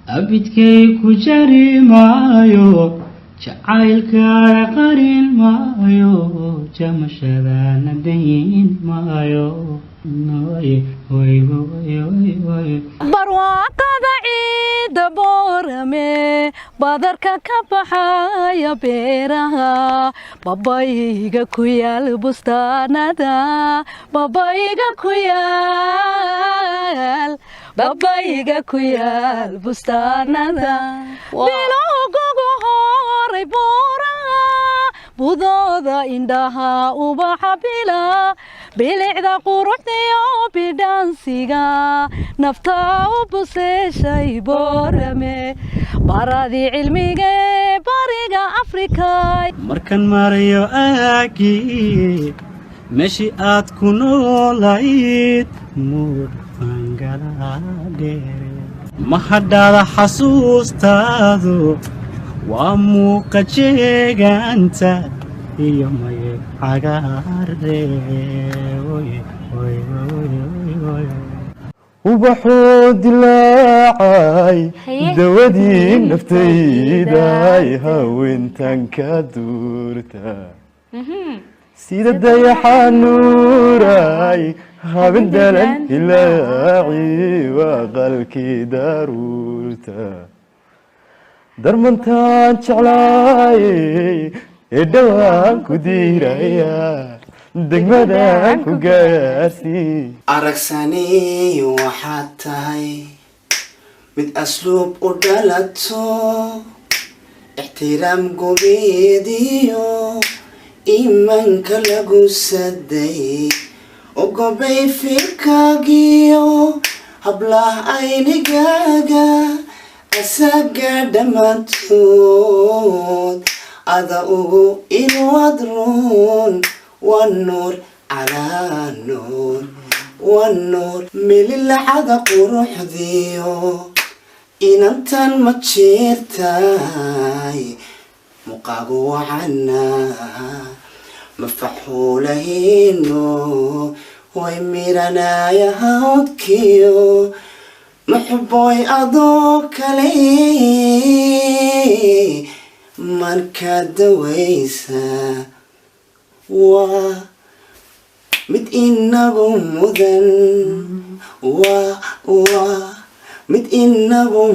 أبدكي كجري مايو جعيلك قرين مايو جمشذا ندين مايو نوي وي وي وي وي barwaaqada ciida boorame badarka ka baxaya beeraha babayga ku yaal bustaanada babayga ku yaal bustaanada bilowga horay booraha budooda indhaha ubaxa bila bilicda quruxdiyo bidhaansiga nafta u buseeshay boorame baradii cilmiga ee bariga afrika markan marayo aagii meeshii aad ku noolayd muur fangaladheere ma hadhaada xasuustaadu waa muuqa jeegaanta iyo maye cagaare ubaxuu dilaacay dawadii naftayday haweentan ka duurta sida dayaxa nuuray haben dalan ilaaci waa qalkii daruurta darmantaan jeclaayay ee dhawaan ku diiraya degmadaan ku gaarsiin aragsani waxaad tahay mid asluub u dhalato ixtiraam gobeediyo iimaanka lagu saday ogobay fikaagiyo hablah aynigaaga asaga dhammaantood ada ugu ilwadroon والنور على النور والنور من العدا قروح ذيو إن أنت ما تشيرتاي مقابو عنا مفحولة إنه ويميرنا يا هودكيو محبوي أضوك لي مركز ويسا mid inagu mudan mid inagu